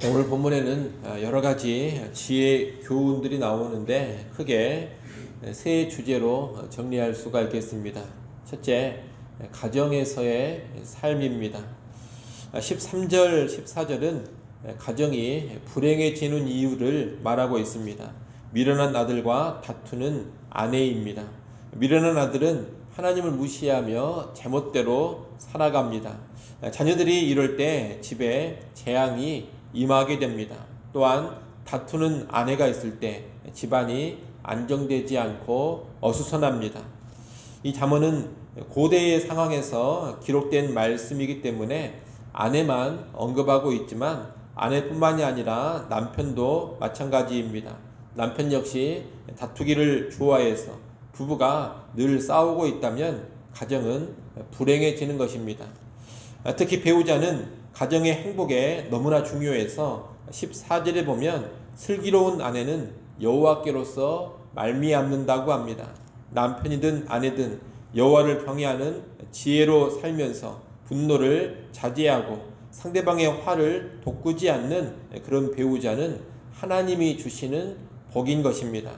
오늘 본문에는 여러 가지 지혜 교훈들이 나오는데 크게 세 주제로 정리할 수가 있겠습니다. 첫째, 가정에서의 삶입니다. 13절, 14절은 가정이 불행해지는 이유를 말하고 있습니다. 미련한 아들과 다투는 아내입니다. 미련한 아들은 하나님을 무시하며 제멋대로 살아갑니다. 자녀들이 이럴 때 집에 재앙이 임하게 됩니다. 또한 다투는 아내가 있을 때 집안이 안정되지 않고 어수선합니다. 이 잠언은 고대의 상황에서 기록된 말씀이기 때문에 아내만 언급하고 있지만 아내뿐만이 아니라 남편도 마찬가지입니다. 남편 역시 다투기를 좋아해서 부부가 늘 싸우고 있다면 가정은 불행해지는 것입니다. 특히 배우자는 가정의 행복에 너무나 중요해서 14절에 보면 슬기로운 아내는 여호와께로서 말미암는다고 합니다. 남편이든 아내든 여호와를 경외하는 지혜로 살면서 분노를 자제하고 상대방의 화를 돋구지 않는 그런 배우자는 하나님이 주시는 복인 것입니다.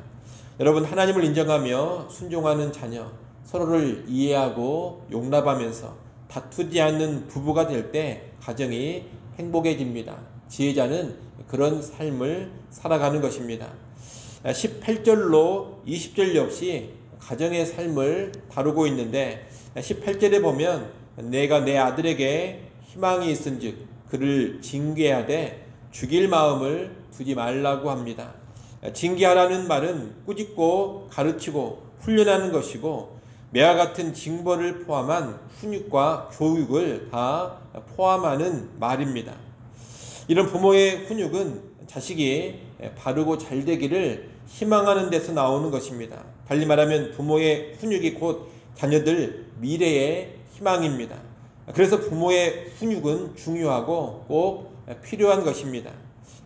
여러분, 하나님을 인정하며 순종하는 자녀, 서로를 이해하고 용납하면서 다투지 않는 부부가 될 때 가정이 행복해집니다. 지혜자는 그런 삶을 살아가는 것입니다. 18절로 20절 역시 가정의 삶을 다루고 있는데 18절에 보면 내가 내 아들에게 희망이 있은즉 그를 징계하되 죽일 마음을 두지 말라고 합니다. 징계하라는 말은 꾸짖고 가르치고 훈련하는 것이고 매와 같은 징벌을 포함한 훈육과 교육을 다 포함하는 말입니다. 이런 부모의 훈육은 자식이 바르고 잘 되기를 희망하는 데서 나오는 것입니다. 달리 말하면 부모의 훈육이 곧 자녀들 미래의 희망입니다. 그래서 부모의 훈육은 중요하고 꼭 필요한 것입니다.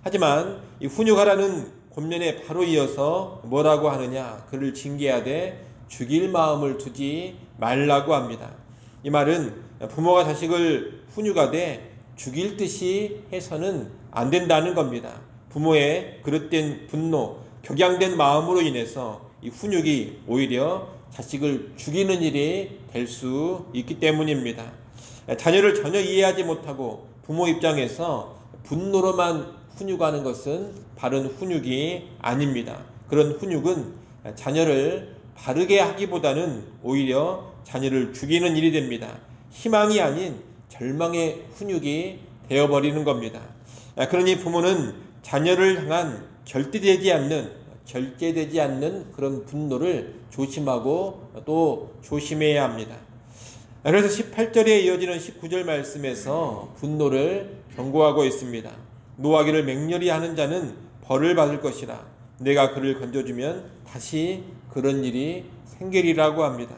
하지만 이 훈육하라는 권면에 바로 이어서 뭐라고 하느냐? 그를 징계하되 죽일 마음을 두지 말라고 합니다. 이 말은 부모가 자식을 훈육하되 죽일 듯이 해서는 안 된다는 겁니다. 부모의 그릇된 분노, 격양된 마음으로 인해서 이 훈육이 오히려 자식을 죽이는 일이 될 수 있기 때문입니다. 자녀를 전혀 이해하지 못하고 부모 입장에서 분노로만 훈육하는 것은 바른 훈육이 아닙니다. 그런 훈육은 자녀를 바르게 하기보다는 오히려 자녀를 죽이는 일이 됩니다. 희망이 아닌 절망의 훈육이 되어버리는 겁니다. 그러니 부모는 자녀를 향한 절제되지 않는 그런 분노를 조심하고 또 조심해야 합니다. 그래서 18절에 이어지는 19절 말씀에서 분노를 경고하고 있습니다. 노하기를 맹렬히 하는 자는 벌을 받을 것이라 내가 그를 건져주면 다시 그런 일이 생기리라고 합니다.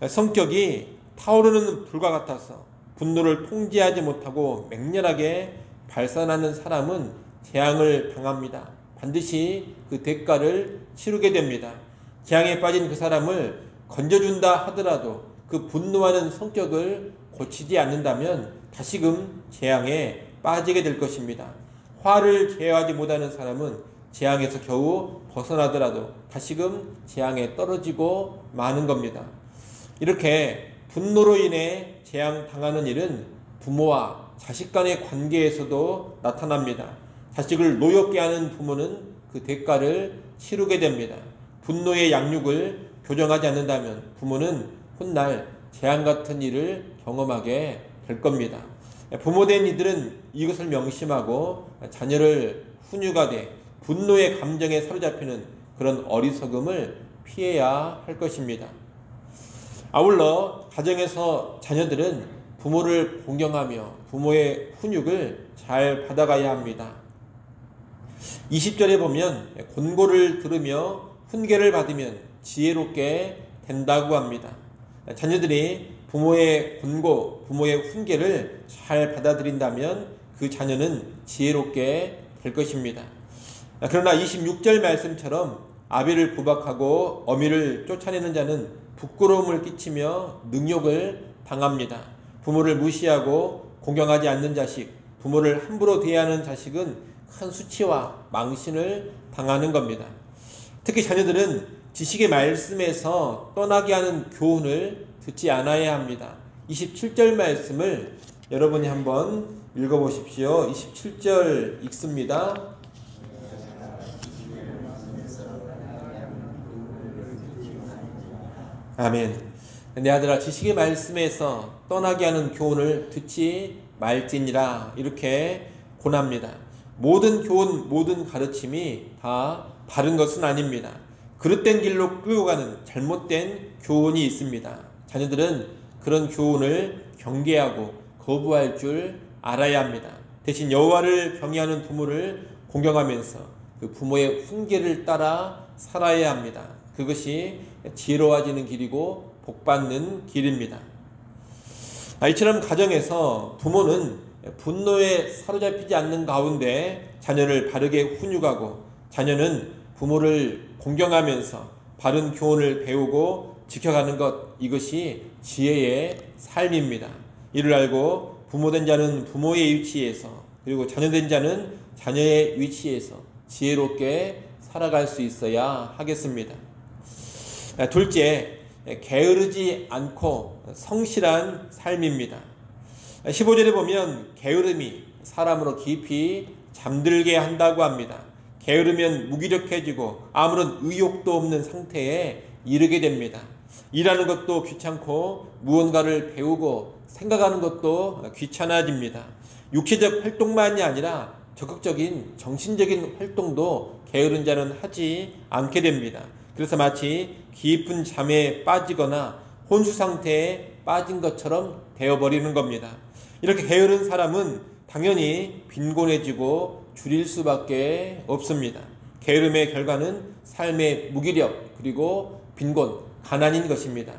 성격이 타오르는 불과 같아서 분노를 통제하지 못하고 맹렬하게 발산하는 사람은 재앙을 당합니다. 반드시 그 대가를 치르게 됩니다. 재앙에 빠진 그 사람을 건져준다 하더라도 그 분노하는 성격을 고치지 않는다면 다시금 재앙에 빠지게 될 것입니다. 화를 제어하지 못하는 사람은 재앙에서 겨우 벗어나더라도 다시금 재앙에 떨어지고 마는 겁니다. 이렇게 분노로 인해 재앙 당하는 일은 부모와 자식 간의 관계에서도 나타납니다. 자식을 노엽게 하는 부모는 그 대가를 치르게 됩니다. 분노의 양육을 교정하지 않는다면 부모는 훗날 재앙 같은 일을 경험하게 될 겁니다. 부모된 이들은 이것을 명심하고 자녀를 훈육하되 분노의 감정에 사로잡히는 그런 어리석음을 피해야 할 것입니다. 아울러 가정에서 자녀들은 부모를 공경하며 부모의 훈육을 잘 받아가야 합니다. 20절에 보면 권고를 들으며 훈계를 받으면 지혜롭게 된다고 합니다. 자녀들이 부모의 권고, 부모의 훈계를 잘 받아들인다면 그 자녀는 지혜롭게 될 것입니다. 그러나 26절 말씀처럼 아비를 구박하고 어미를 쫓아내는 자는 부끄러움을 끼치며 능욕을 당합니다. 부모를 무시하고 공경하지 않는 자식, 부모를 함부로 대하는 자식은 큰 수치와 망신을 당하는 겁니다. 특히 자녀들은 지식의 말씀에서 떠나게 하는 교훈을 듣지 않아야 합니다. 27절 말씀을 여러분이 한번 읽어보십시오. 27절 읽습니다. 아멘. 내 아들아, 지식의 말씀에서 떠나게 하는 교훈을 듣지 말지니라, 이렇게 권합니다. 모든 교훈, 모든 가르침이 다 바른 것은 아닙니다. 그릇된 길로 끌고 가는 잘못된 교훈이 있습니다. 자녀들은 그런 교훈을 경계하고 거부할 줄 알아야 합니다. 대신 여호와를 경외하는 부모를 공경하면서 그 부모의 훈계를 따라 살아야 합니다. 그것이 지혜로워지는 길이고 복받는 길입니다. 이처럼 가정에서 부모는 분노에 사로잡히지 않는 가운데 자녀를 바르게 훈육하고, 자녀는 부모를 공경하면서 바른 교훈을 배우고 지켜가는 것, 이것이 지혜의 삶입니다. 이를 알고 부모된 자는 부모의 위치에서, 그리고 자녀된 자는 자녀의 위치에서 지혜롭게 살아갈 수 있어야 하겠습니다. 둘째, 게으르지 않고 성실한 삶입니다. 15절에 보면 게으름이 사람으로 깊이 잠들게 한다고 합니다. 게으르면 무기력해지고 아무런 의욕도 없는 상태에 이르게 됩니다. 일하는 것도 귀찮고 무언가를 배우고 생각하는 것도 귀찮아집니다. 육체적 활동만이 아니라 적극적인 정신적인 활동도 게으른 자는 하지 않게 됩니다. 그래서 마치 깊은 잠에 빠지거나 혼수 상태에 빠진 것처럼 되어버리는 겁니다. 이렇게 게으른 사람은 당연히 빈곤해지고 줄일 수밖에 없습니다. 게으름의 결과는 삶의 무기력, 그리고 빈곤, 가난인 것입니다.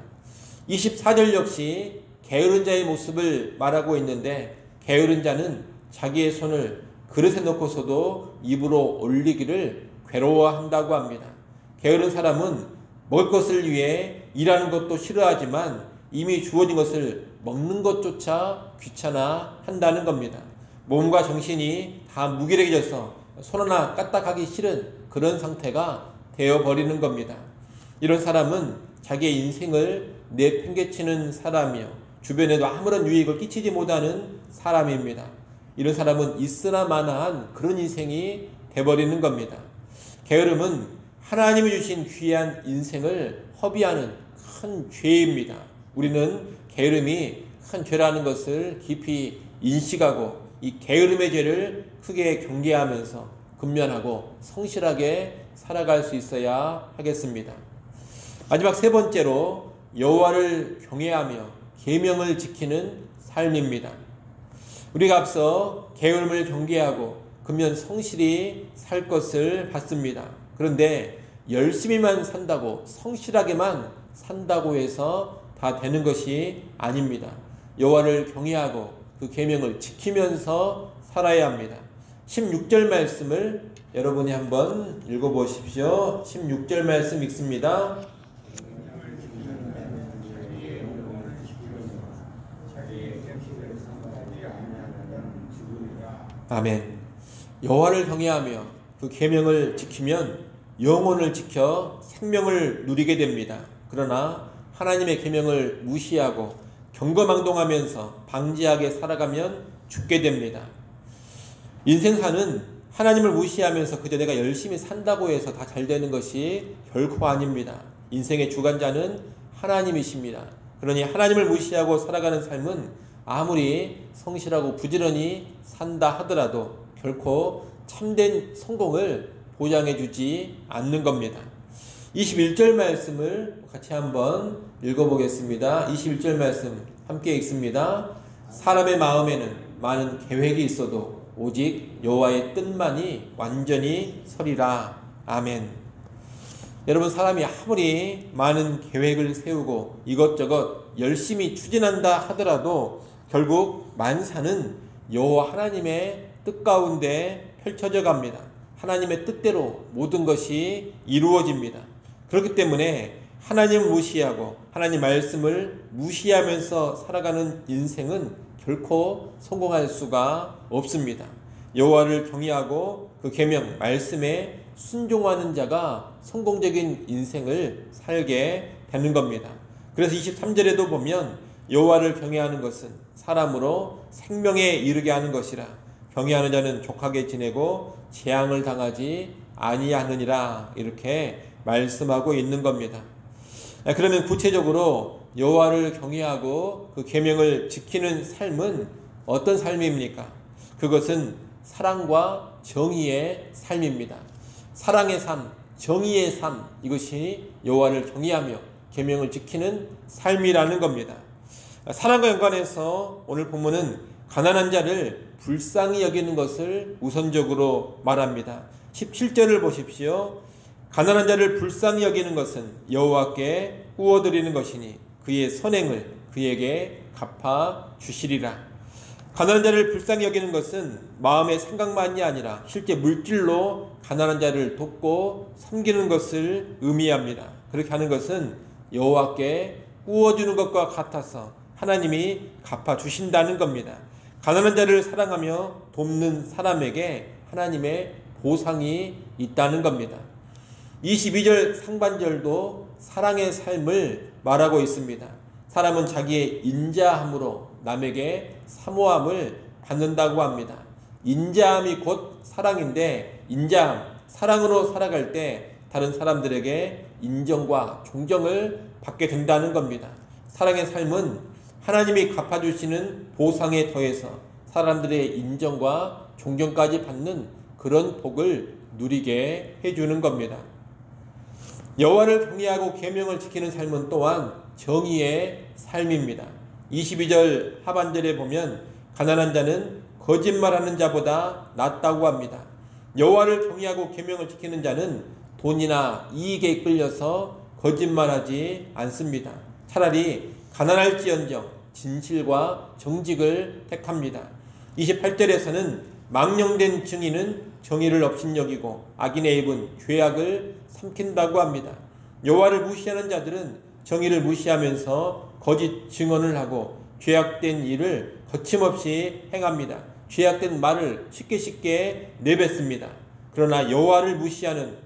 24절 역시 게으른 자의 모습을 말하고 있는데, 게으른 자는 자기의 손을 그릇에 넣고서도 입으로 올리기를 괴로워한다고 합니다. 게으른 사람은 먹을 것을 위해 일하는 것도 싫어하지만 이미 주어진 것을 먹는 것조차 귀찮아 한다는 겁니다. 몸과 정신이 다 무기력해져서 손 하나 까딱하기 싫은 그런 상태가 되어버리는 겁니다. 이런 사람은 자기의 인생을 내팽개치는 사람이요, 주변에도 아무런 유익을 끼치지 못하는 사람입니다. 이런 사람은 있으나 마나한 그런 인생이 되어버리는 겁니다. 게으름은 하나님이 주신 귀한 인생을 허비하는 큰 죄입니다. 우리는 게으름이 큰 죄라는 것을 깊이 인식하고 이 게으름의 죄를 크게 경계하면서 근면하고 성실하게 살아갈 수 있어야 하겠습니다. 마지막 세 번째로 여호와를 경외하며 계명을 지키는 삶입니다. 우리가 앞서 게으름을 경계하고 근면 성실히 살 것을 봤습니다. 그런데 열심히만 산다고, 성실하게만 산다고 해서 다 되는 것이 아닙니다. 여호와를 경외하고 그 계명을 지키면서 살아야 합니다. 16절 말씀을 여러분이 한번 읽어보십시오. 16절 말씀 읽습니다. 아멘. 여호와를 경외하며 그 계명을 지키면 영혼을 지켜 생명을 누리게 됩니다. 그러나 하나님의 계명을 무시하고 경거망동하면서 방지하게 살아가면 죽게 됩니다. 인생사는 하나님을 무시하면서 그저 내가 열심히 산다고 해서 다 잘 되는 것이 결코 아닙니다. 인생의 주관자는 하나님이십니다. 그러니 하나님을 무시하고 살아가는 삶은 아무리 성실하고 부지런히 산다 하더라도 결코 참된 성공을 보장해 주지 않는 겁니다. 21절 말씀을 같이 한번 읽어보겠습니다. 21절 말씀 함께 읽습니다. 사람의 마음에는 많은 계획이 있어도 오직 여호와의 뜻만이 완전히 서리라. 아멘. 여러분, 사람이 아무리 많은 계획을 세우고 이것저것 열심히 추진한다 하더라도 결국 만사는 여호와 하나님의 뜻 가운데 펼쳐져 갑니다. 하나님의 뜻대로 모든 것이 이루어집니다. 그렇기 때문에 하나님을 무시하고 하나님 말씀을 무시하면서 살아가는 인생은 결코 성공할 수가 없습니다. 여호와를 경외하고 그 계명 말씀에 순종하는 자가 성공적인 인생을 살게 되는 겁니다. 그래서 23절에도 보면 여호와를 경외하는 것은 사람으로 생명에 이르게 하는 것이라 경외하는 자는 족하게 지내고 재앙을 당하지 아니하느니라 이렇게 말씀하고 있는 겁니다. 그러면 구체적으로 여호와를 경외하고 그 계명을 지키는 삶은 어떤 삶입니까? 그것은 사랑과 정의의 삶입니다. 사랑의 삶, 정의의 삶, 이것이 여호와를 경외하며 계명을 지키는 삶이라는 겁니다. 사랑과 연관해서 오늘 본문은 가난한 자를 불쌍히 여기는 것을 우선적으로 말합니다. 17절을 보십시오. 가난한 자를 불쌍히 여기는 것은 여호와께 꾸어드리는 것이니 그의 선행을 그에게 갚아 주시리라. 가난한 자를 불쌍히 여기는 것은 마음의 생각만이 아니라 실제 물질로 가난한 자를 돕고 섬기는 것을 의미합니다. 그렇게 하는 것은 여호와께 꾸어주는 것과 같아서 하나님이 갚아주신다는 겁니다. 가난한 자를 사랑하며 돕는 사람에게 하나님의 보상이 있다는 겁니다. 22절 상반절도 사랑의 삶을 말하고 있습니다. 사람은 자기의 인자함으로 남에게 사모함을 받는다고 합니다. 인자함이 곧 사랑인데 인자함, 사랑으로 살아갈 때 다른 사람들에게 인정과 존경을 받게 된다는 겁니다. 사랑의 삶은 하나님이 갚아주시는 보상에 더해서 사람들의 인정과 존경까지 받는 그런 복을 누리게 해주는 겁니다. 여호와를 경외하고 계명을 지키는 삶은 또한 정의의 삶입니다. 22절 하반절에 보면 가난한 자는 거짓말하는 자보다 낫다고 합니다. 여호와를 경외하고 계명을 지키는 자는 돈이나 이익에 끌려서 거짓말하지 않습니다. 차라리 가난할지언정 진실과 정직을 택합니다. 28절에서는 망령된 증인은 정의를 업신여기고 악인의 입은 죄악을 삼킨다고 합니다. 여호와를 무시하는 자들은 정의를 무시하면서 거짓 증언을 하고 죄악된 일을 거침없이 행합니다. 죄악된 말을 쉽게 내뱉습니다. 그러나 여호와를 무시하는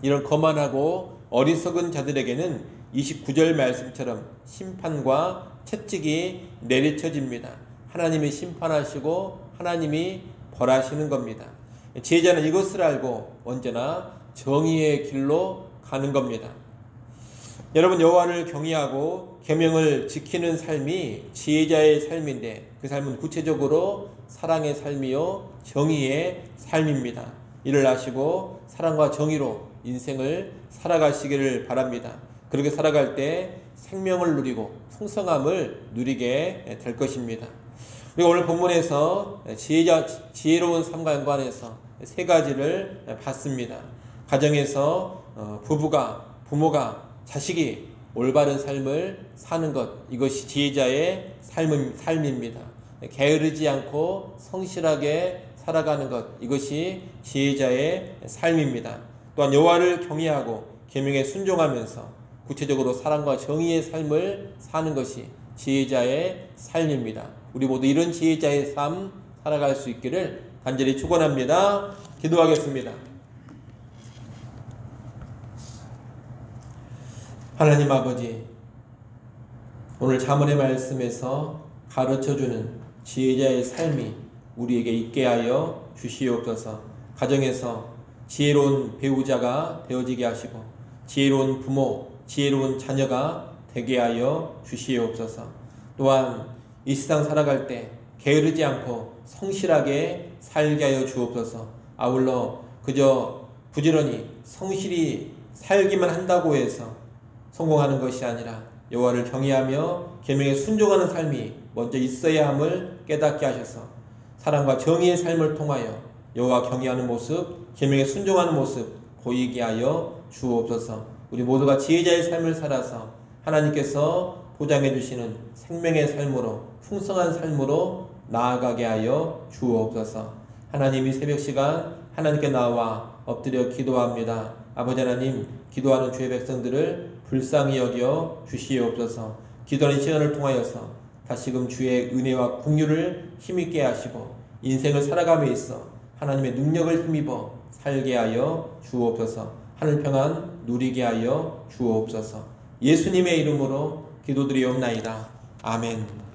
이런 거만하고 어리석은 자들에게는 29절 말씀처럼 심판과 채찍이 내리쳐집니다. 하나님이 심판하시고 하나님이 벌하시는 겁니다. 지혜자는 이것을 알고 언제나 정의의 길로 가는 겁니다. 여러분, 여호와를 경외하고 계명을 지키는 삶이 지혜자의 삶인데 그 삶은 구체적으로 사랑의 삶이요 정의의 삶입니다. 이를 아시고 사랑과 정의로 인생을 살아가시기를 바랍니다. 그렇게 살아갈 때 생명을 누리고 풍성함을 누리게 될 것입니다. 그리고 오늘 본문에서 지혜로운 삶과 연관해서 세 가지를 봤습니다. 가정에서 부모가 자식이 올바른 삶을 사는 것, 이것이 지혜자의 삶입니다. 게으르지 않고 성실하게 살아가는 것, 이것이 지혜자의 삶입니다. 또한 여호와를 경외하고 계명에 순종하면서 구체적으로 사랑과 정의의 삶을 사는 것이 지혜자의 삶입니다. 우리 모두 이런 지혜자의 삶 살아갈 수 있기를 간절히 축원합니다. 기도하겠습니다. 하나님 아버지, 오늘 잠언의 말씀에서 가르쳐주는 지혜자의 삶이 우리에게 있게 하여 주시옵소서. 가정에서 지혜로운 배우자가 되어지게 하시고 지혜로운 부모, 지혜로운 자녀가 되게 하여 주시옵소서. 또한 이 세상 살아갈 때 게으르지 않고 성실하게 살게 하여 주옵소서. 아울러 그저 부지런히 성실히 살기만 한다고 해서 성공하는 것이 아니라 여호와를 경외하며 계명에 순종하는 삶이 먼저 있어야 함을 깨닫게 하셔서 사랑과 정의의 삶을 통하여 여호와 경외하는 모습, 계명에 순종하는 모습 보이게 하여 주옵소서. 우리 모두가 지혜자의 삶을 살아서 하나님께서 보장해 주시는 생명의 삶으로 풍성한 삶으로 나아가게 하여 주옵소서. 하나님, 이 새벽 시간 하나님께 나와 엎드려 기도합니다. 아버지 하나님, 기도하는 주의 백성들을 불쌍히 여겨 주시옵소서. 기도하는 시간을 통하여서 다시금 주의 은혜와 긍휼을 힘있게 하시고 인생을 살아감에 있어 하나님의 능력을 힘입어 살게 하여 주옵소서. 하늘 평안 누리게 하여 주옵소서. 예수님의 이름으로 기도드리옵나이다. 아멘.